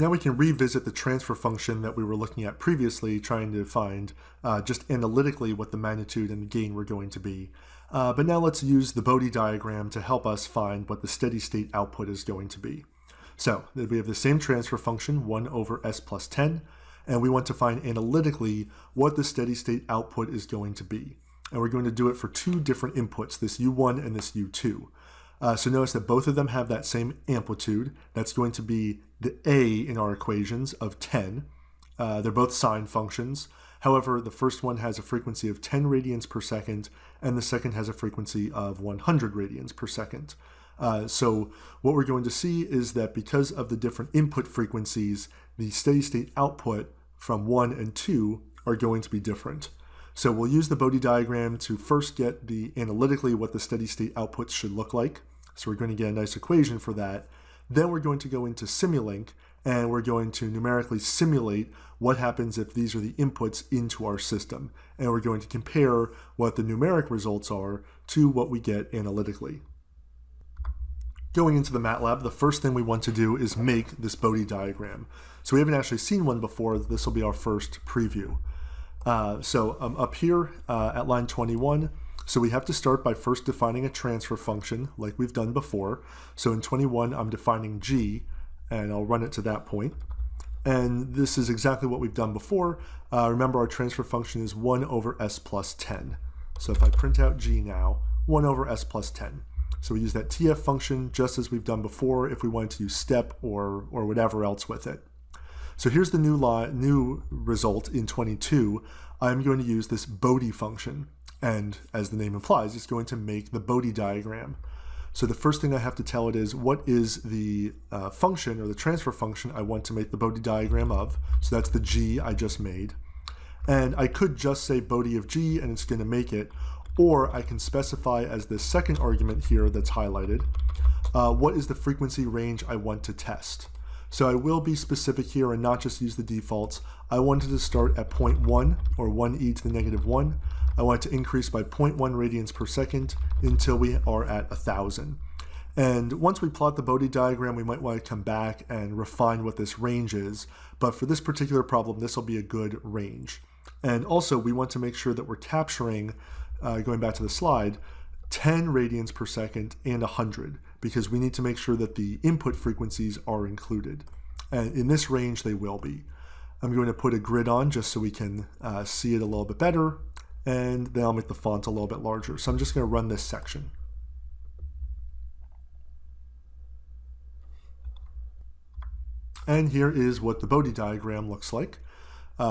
Now we can revisit the transfer function that we were looking at previously, trying to find just analytically what the magnitude and the gain were going to be. But now let's use the Bode diagram to help us find what the steady state output is going to be. So we have the same transfer function, 1 over s plus 10, and we want to find analytically what the steady state output is going to be. And we're going to do it for two different inputs, this u1 and this u2. So notice that both of them have that same amplitude. That's going to be the a in our equations of 10. They're both sine functions. However, the first one has a frequency of 10 radians per second, and the second has a frequency of 100 radians per second. So what we're going to see is that because of the different input frequencies, the steady state output from 1 and 2 are going to be different. So we'll use the Bode diagram to first get the analytically what the steady state outputs should look like. So we're going to get a nice equation for that. Then we're going to go into Simulink, and we're going to numerically simulate what happens if these are the inputs into our system. And we're going to compare what the numeric results are to what we get analytically. Going into the MATLAB, the first thing we want to do is make this Bode diagram. So we haven't actually seen one before. This will be our first preview. So up here at line 21, so we have to start by first defining a transfer function like we've done before. So in 21, I'm defining g, and I'll run it to that point. And this is exactly what we've done before. Remember, our transfer function is 1 over s plus 10. So if I print out g now, 1 over s plus 10. So we use that TF function just as we've done before if we wanted to use step or whatever else with it. So here's the new result in 22. I'm going to use this Bode function. And as the name implies, it's going to make the Bode diagram. So the first thing I have to tell it is what is the function or the transfer function I want to make the Bode diagram of. So that's the g I just made. And I could just say Bode of g and it's going to make it. Or I can specify as the second argument here that's highlighted, what is the frequency range I want to test. So I will be specific here and not just use the defaults. I wanted to start at 0.1 or 1e to the negative 1. I want to increase by 0.1 radians per second until we are at 1,000. And once we plot the Bode diagram, we might want to come back and refine what this range is. But for this particular problem, this will be a good range. And also we want to make sure that we're capturing, going back to the slide, 10 radians per second and 100, because we need to make sure that the input frequencies are included. And in this range, they will be. I'm going to put a grid on just so we can see it a little bit better, and then I'll make the font a little bit larger. So I'm just going to run this section. And here is what the Bode diagram looks like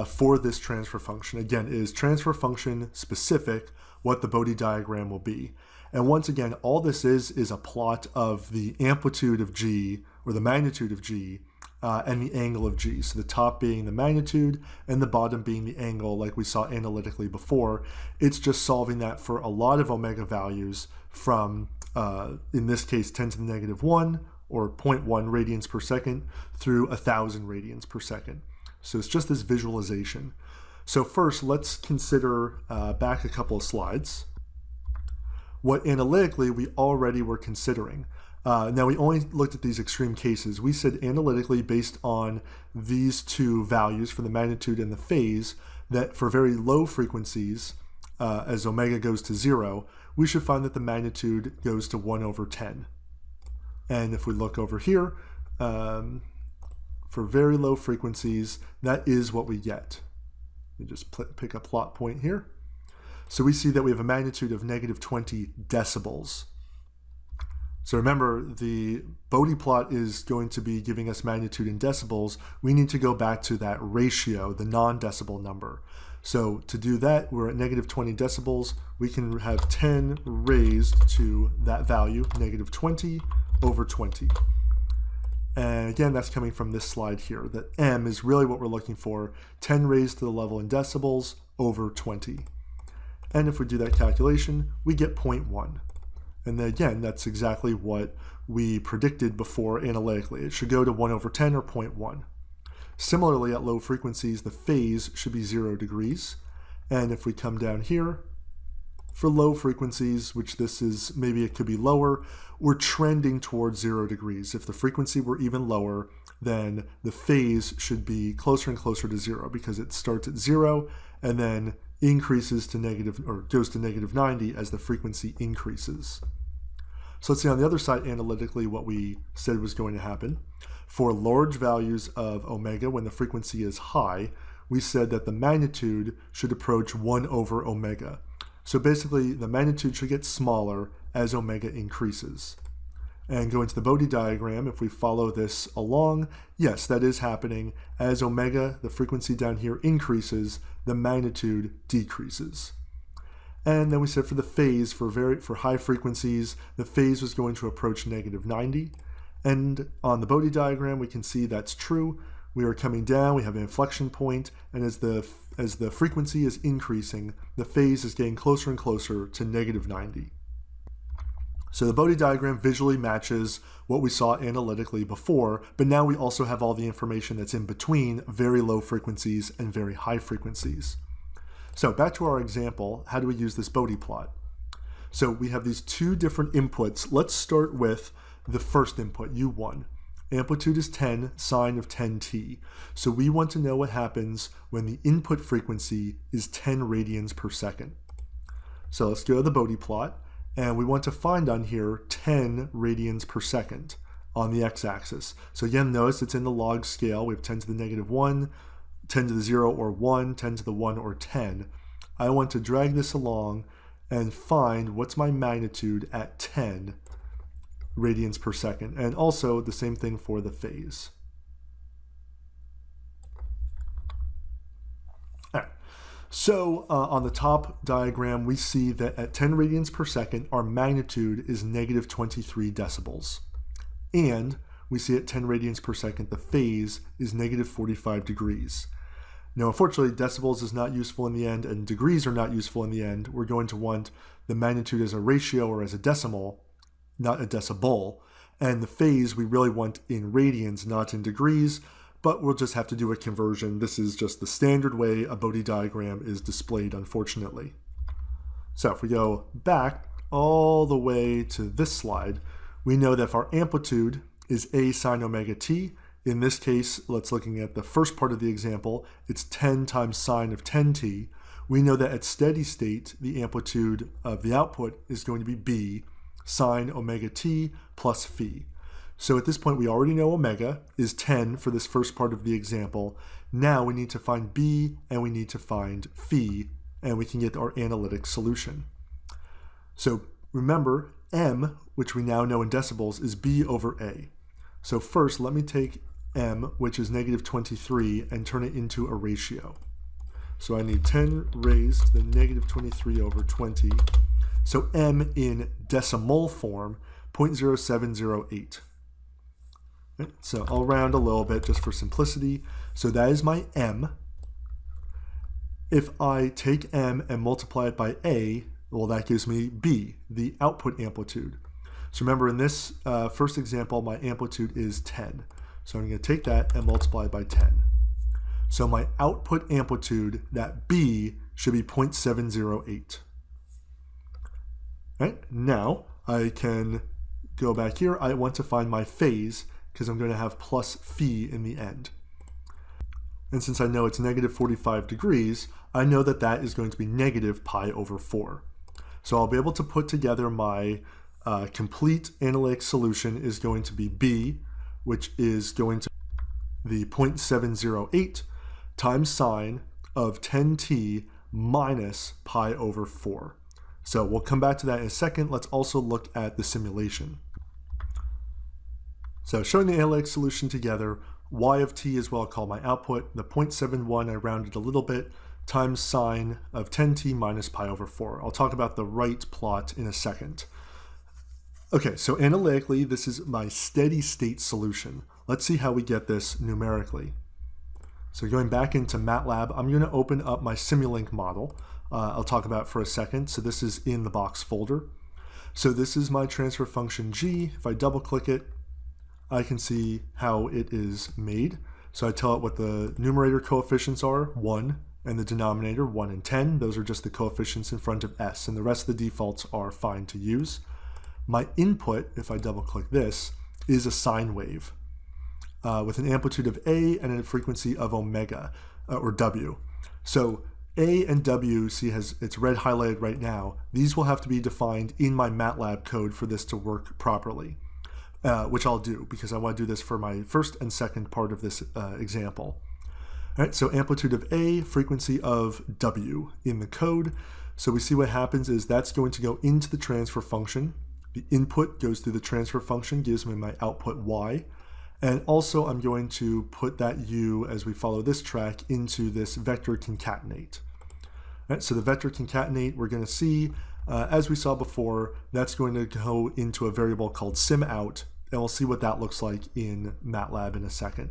for this transfer function. Again, it is transfer function specific what the Bode diagram will be. And once again, all this is a plot of the amplitude of g, or the magnitude of g, and the angle of g. So the top being the magnitude and the bottom being the angle like we saw analytically before. It's just solving that for a lot of omega values from, in this case, 10 to the negative 1, or 0.1 radians per second, through 1,000 radians per second. So it's just this visualization. So first, let's consider back a couple of slides what analytically we already were considering. Now we only looked at these extreme cases. We said analytically, based on these two values for the magnitude and the phase, that for very low frequencies, as omega goes to 0, we should find that the magnitude goes to 1 over 10. And if we look over here, for very low frequencies, that is what we get. We just pick a plot point here. So we see that we have a magnitude of negative 20 decibels. So remember, the Bode plot is going to be giving us magnitude in decibels. We need to go back to that ratio, the non-decibel number. So to do that, we're at negative 20 decibels. We can have 10 raised to that value, negative 20 over 20. And again, that's coming from this slide here, that m is really what we're looking for, 10 raised to the level in decibels over 20. And if we do that calculation, we get 0.1. And then again, that's exactly what we predicted before analytically. It should go to 1 over 10 or 0.1. Similarly, at low frequencies, the phase should be 0 degrees. And if we come down here, for low frequencies, which this is, maybe it could be lower, we're trending towards 0 degrees. If the frequency were even lower, then the phase should be closer and closer to 0 because it starts at 0 and then increases to negative, or goes to negative 90 as the frequency increases. So let's see on the other side analytically what we said was going to happen. For large values of omega, when the frequency is high, we said that the magnitude should approach 1 over omega. So basically the magnitude should get smaller as omega increases. And go into the Bode diagram, if we follow this along, yes, that is happening. As omega, the frequency down here, increases, the magnitude decreases. And then we said for the phase, for high frequencies, the phase was going to approach negative 90. And on the Bode diagram, we can see that's true. We are coming down, we have an inflection point, and as the frequency is increasing, the phase is getting closer and closer to negative 90. So the Bode diagram visually matches what we saw analytically before, but now we also have all the information that's in between very low frequencies and very high frequencies. So back to our example, how do we use this Bode plot? So we have these two different inputs. Let's start with the first input, U1. Amplitude is 10, sine of 10t. So we want to know what happens when the input frequency is 10 radians per second. So let's go to the Bode plot. And we want to find on here 10 radians per second on the x-axis. So again, notice it's in the log scale. We have 10 to the negative 1, 10 to the 0 or 1, 10 to the 1 or 10. I want to drag this along and find what's my magnitude at 10 radians per second. And also the same thing for the phase. So on the top diagram, we see that at 10 radians per second, our magnitude is negative 23 decibels. And we see at 10 radians per second, the phase is negative 45 degrees. Now, unfortunately, decibels is not useful in the end, and degrees are not useful in the end. We're going to want the magnitude as a ratio or as a decimal, not a decibel. And the phase we really want in radians, not in degrees. But we'll just have to do a conversion. This is just the standard way a Bode diagram is displayed, unfortunately. So if we go back all the way to this slide, we know that if our amplitude is a sine omega t, in this case, let's looking at the first part of the example, it's 10 times sine of 10t. We know that at steady state, the amplitude of the output is going to be b sine omega t plus phi. So at this point, we already know omega is 10 for this first part of the example. Now we need to find b and we need to find phi, and we can get our analytic solution. So remember, m, which we now know in decibels, is b over a. So first, let me take m, which is negative 23, and turn it into a ratio. So I need 10 raised to the negative 23 over 20. So m in decimal form, 0.0708. So I'll round a little bit just for simplicity. So that is my m. If I take m and multiply it by a, well, that gives me b, the output amplitude. So remember, in this first example, my amplitude is 10. So I'm going to take that and multiply by 10. So my output amplitude, that b, should be 0.708. Right? Now I can go back here. I want to find my phase, because I'm going to have plus phi in the end. And since I know it's negative 45 degrees, I know that that is going to be negative pi over 4. So I'll be able to put together my complete analytic solution is going to be b, which is going to be the 0.708 times sine of 10t minus pi over 4. So we'll come back to that in a second. Let's also look at the simulation. So showing the analytic solution together, y of t is what I'll call my output. The 0.71, I rounded a little bit, times sine of 10t minus pi over 4. I'll talk about the right plot in a second. Okay, so analytically, this is my steady state solution. Let's see how we get this numerically. So going back into MATLAB, I'm going to open up my Simulink model. I'll talk about it for a second. So this is in the box folder. So this is my transfer function g. If I double click it, I can see how it is made. So I tell it what the numerator coefficients are, 1, and the denominator 1 and 10. Those are just the coefficients in front of s, and the rest of the defaults are fine to use. My input, if I double click this, is a sine wave with an amplitude of A and a frequency of omega, or W. So A and W, see it's red highlighted right now. These will have to be defined in my MATLAB code for this to work properly, which I'll do because I want to do this for my first and second part of this example. All right, so amplitude of A, frequency of W in the code. So we see what happens is that's going to go into the transfer function. The input goes through the transfer function, gives me my output Y. And also I'm going to put that U, as we follow this track, into this vector concatenate. All right, so the vector concatenate, we're going to see, as we saw before, that's going to go into a variable called SimOut, and we'll see what that looks like in MATLAB in a second.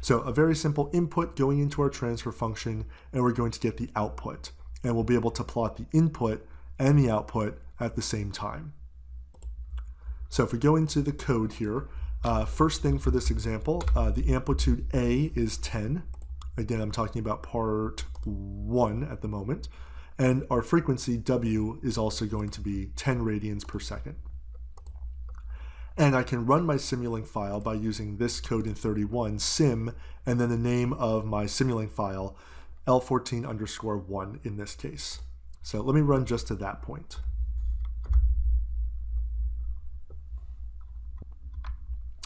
So a very simple input going into our transfer function, and we're going to get the output. And we'll be able to plot the input and the output at the same time. So if we go into the code here, first thing for this example, the amplitude A is 10. Again, I'm talking about part 1 at the moment. And our frequency W is also going to be 10 radians per second. And I can run my Simulink file by using this code in 31, sim, and then the name of my Simulink file, L14_1 in this case. So let me run just to that point.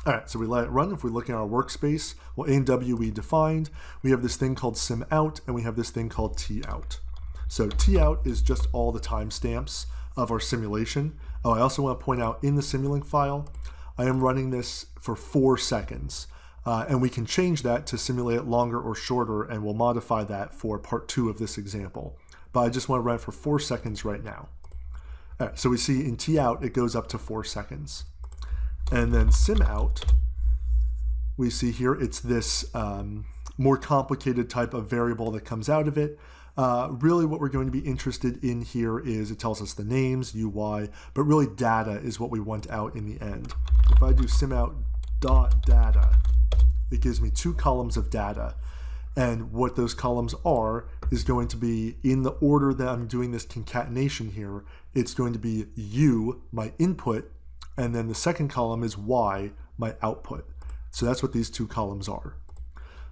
All right, so we let it run. If we look in our workspace, well, A and W we defined. We have this thing called SimOut, and we have this thing called TOut. So TOut is just all the timestamps of our simulation. Oh, I also want to point out in the Simulink file, I am running this for 4 seconds. And we can change that to simulate it longer or shorter, and we'll modify that for part 2 of this example. But I just want to run it for 4 seconds right now. All right, so we see in TOut, it goes up to 4 seconds. And then SimOut, we see here, it's this more complicated type of variable that comes out of it. Really what we're going to be interested in here is it tells us the names, UI, but really data is what we want out in the end. If I do SimOut.data, it gives me 2 columns of data. And what those columns are is going to be in the order that I'm doing this concatenation here. It's going to be U, my input, and then the second column is Y, my output. So that's what these 2 columns are.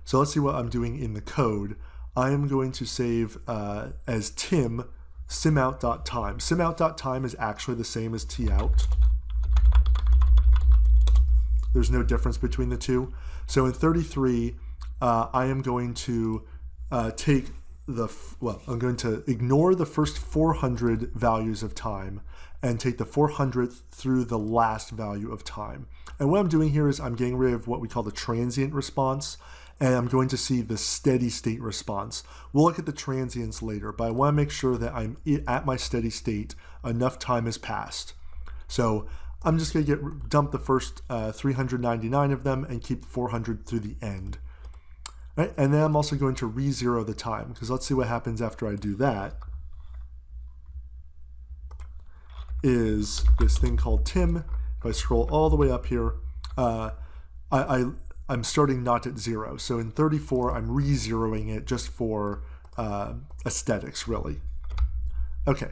So let's see what I'm doing in the code. I am going to save as Tim simout.time. Simout.time is actually the same as TOut. There's no difference between the two. So in 33, I am going to I'm going to ignore the first 400 values of time and take the 400th through the last value of time. And what I'm doing here is I'm getting rid of what we call the transient response, and I'm going to see the steady state response. We'll look at the transients later, but I want to make sure that I'm at my steady state, enough time has passed. So I'm just going to dump the first 399 of them and keep 400 through the end. Right? And then I'm also going to re-zero the time, because let's see what happens after I do that. Is this thing called Tim. If I scroll all the way up here, I'm starting not at 0. So in 34, I'm re-zeroing it just for aesthetics, really. Okay.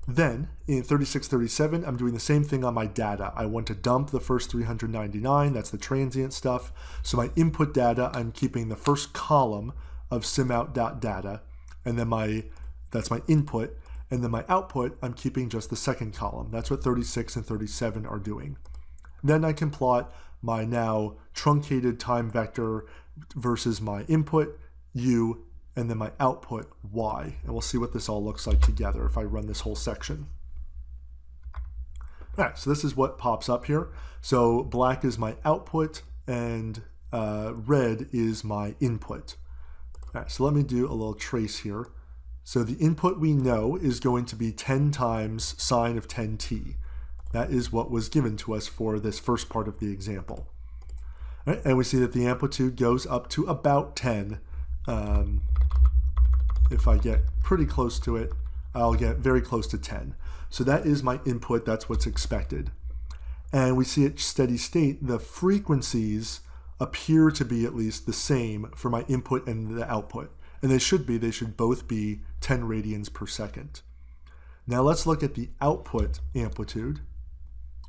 Then in 36, 37, I'm doing the same thing on my data. I want to dump the first 399, that's the transient stuff. So my input data, I'm keeping the first column of simout.data, and then that's my input, and then my output, I'm keeping just the second column. That's what 36 and 37 are doing. Then I can plot my now truncated time vector versus my input, U, and then my output, Y. And we'll see what this all looks like together if I run this whole section. All right, so this is what pops up here. So black is my output, and red is my input. All right, so let me do a little trace here. So the input we know is going to be 10 times sine of 10t. That is what was given to us for this first part of the example. All right, and we see that the amplitude goes up to about 10. If I get pretty close to it, I'll get very close to 10. So that is my input, that's what's expected. And we see at steady state, the frequencies appear to be at least the same for my input and the output. And they should both be 10 radians per second. Now let's look at the output amplitude.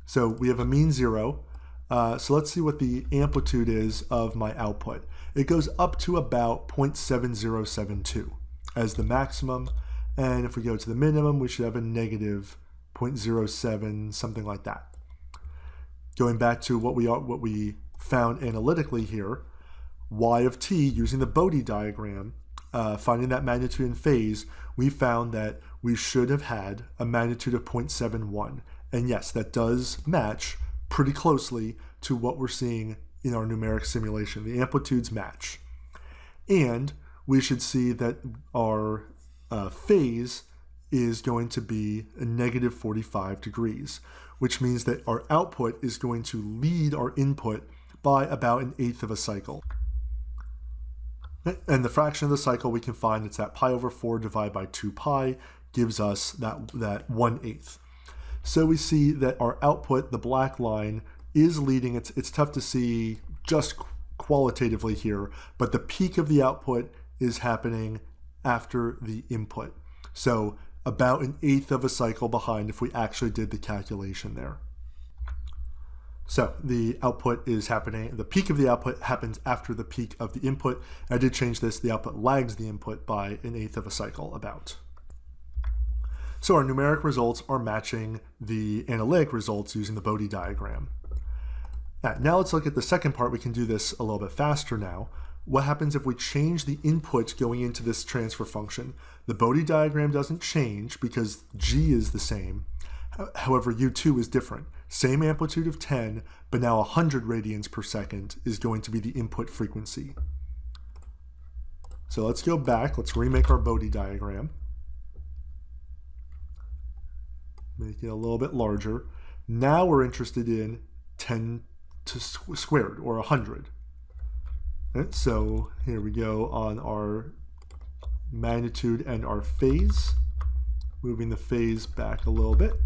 So we have a mean 0. So let's see what the amplitude is of my output. It goes up to about 0.7072 as the maximum. And if we go to the minimum, we should have a negative 0.07, something like that. Going back to what we found analytically here, y of t, using the Bode diagram, finding that magnitude in phase, we found that we should have had a magnitude of 0.71. And yes, that does match pretty closely to what we're seeing in our numeric simulation. The amplitudes match. And we should see that our phase is going to be a negative 45 degrees, which means that our output is going to lead our input by about 1/8 of a cycle. And the fraction of the cycle we can find, it's that pi over 4 divided by 2 pi gives us that 1/8. So we see that our output, the black line, is leading. It's tough to see just qualitatively here, but the peak of the output is happening after the input. So about 1/8 of a cycle behind if we actually did the calculation there. So the output is happening, the peak of the output happens after the peak of the input. I did change this, the output lags the input by 1/8 of a cycle about. So our numeric results are matching the analytic results using the Bode diagram. Now let's look at the second part. We can do this a little bit faster now. What happens if we change the input going into this transfer function? The Bode diagram doesn't change because g is the same. However, u2 is different. Same amplitude of 10, but now 100 radians per second is going to be the input frequency. So let's go back. Let's remake our Bode diagram. Make it a little bit larger. Now we're interested in 10 to squared, or 100. Right, so here we go on our magnitude and our phase. Moving the phase back a little bit.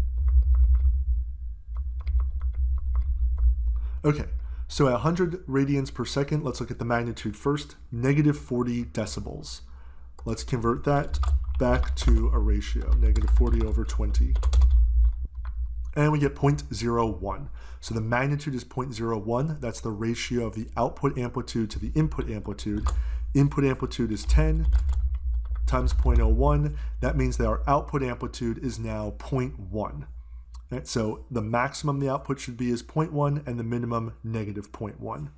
Okay, so at 100 radians per second, let's look at the magnitude first, negative 40 decibels. Let's convert that back to a ratio, negative 40 over 20. And we get 0.01. So the magnitude is 0.01. That's the ratio of the output amplitude to the input amplitude. Input amplitude is 10 times 0.01. That means that our output amplitude is now 0.1. Right, so the maximum the output should be is 0.1 and the minimum negative 0.1.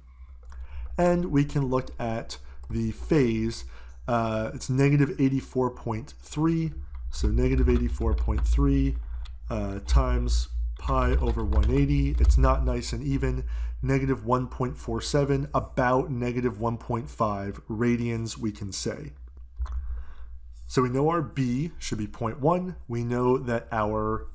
And we can look at the phase. It's negative 84.3. So negative 84.3 times pi over 180. It's not nice and even. Negative 1.47, about negative 1.5 radians, we can say. So we know our B should be 0.1. We know that our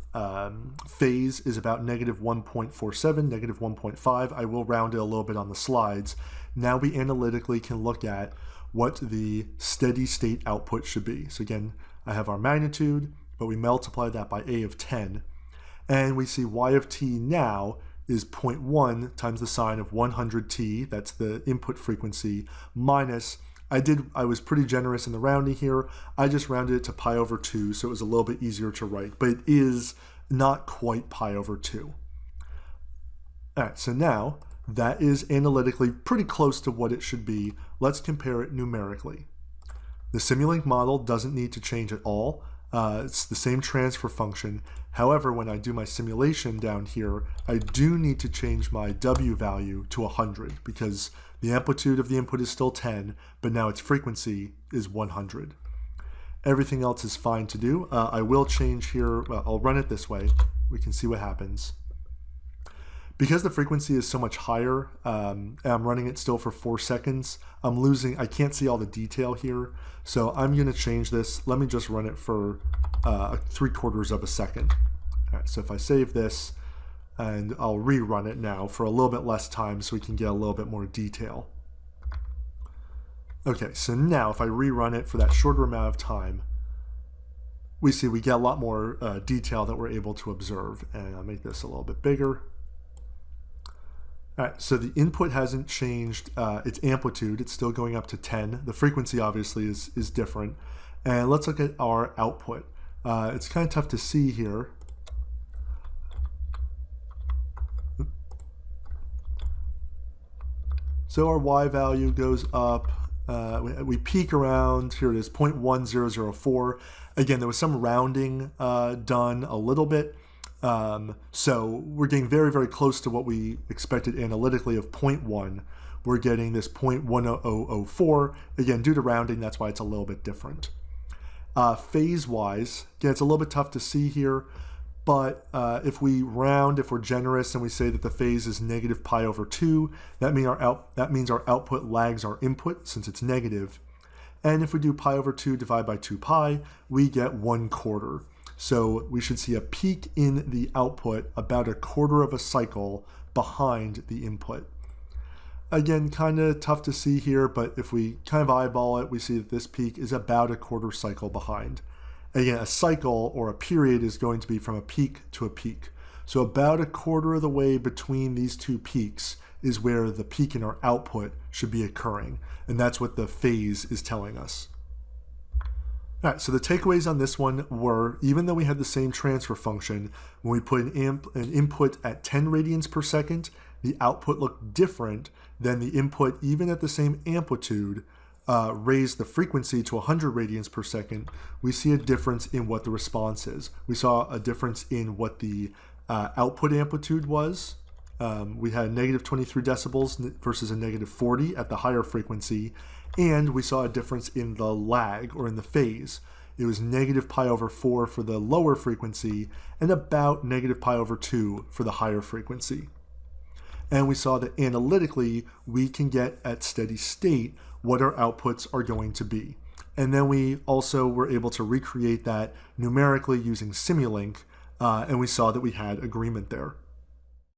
phase is about negative 1.47, negative 1.5. I will round it a little bit on the slides. Now we analytically can look at what the steady state output should be. So again, I have our magnitude, but we multiply that by a of 10. And we see y of t now is 0.1 times the sine of 100t, that's the input frequency, minus, I was pretty generous in the rounding here. I just rounded it to pi over 2, so it was a little bit easier to write, but it is not quite pi over 2. All right, so now that is analytically pretty close to what it should be. Let's compare it numerically. The Simulink model doesn't need to change at all. It's the same transfer function. However, when I do my simulation down here, I do need to change my W value to 100 because the amplitude of the input is still 10, but now its frequency is 100. Everything else is fine to do. I will change here. Well, I'll run it this way. We can see what happens. Because the frequency is so much higher, and I'm running it still for 4 seconds, I can't see all the detail here. So I'm going to change this. Let me just run it for 3/4 of a second. All right, so if I save this, and I'll rerun it now for a little bit less time so we can get a little bit more detail. Okay, so now if I rerun it for that shorter amount of time, we see we get a lot more detail that we're able to observe. And I'll make this a little bit bigger. All right, so the input hasn't changed its amplitude. It's still going up to 10. The frequency obviously is different. And let's look at our output. It's kind of tough to see here. So our Y value goes up. We peak around, here it is, 0.1004. Again, there was some rounding done a little bit. So we're getting very, very close to what we expected analytically of 0.1. We're getting this 0.10004. Again, due to rounding, that's why it's a little bit different. Phase-wise, again, it's a little bit tough to see here, but if we round, if we're generous, and we say that the phase is negative pi over 2, that means our output lags our input since it's negative. And if we do pi over 2 divided by 2 pi, we get 1/4. So we should see a peak in the output about 1/4 of a cycle behind the input. Again, kind of tough to see here, but if we kind of eyeball it, we see that this peak is about 1/4 cycle behind. Again, a cycle or a period is going to be from a peak to a peak. So about 1/4 of the way between these two peaks is where the peak in our output should be occurring. And that's what the phase is telling us. All right, so the takeaways on this one were, even though we had the same transfer function, when we put an input at 10 radians per second, the output looked different than the input, even at the same amplitude, raised the frequency to 100 radians per second. We see a difference in what the response is. We saw a difference in what the output amplitude was. We had a negative 23 decibels versus a negative 40 at the higher frequency. And we saw a difference in the lag, or in the phase. It was negative pi over 4 for the lower frequency and about negative pi over 2 for the higher frequency. And we saw that analytically, we can get at steady state what our outputs are going to be. And then we also were able to recreate that numerically using Simulink, and we saw that we had agreement there.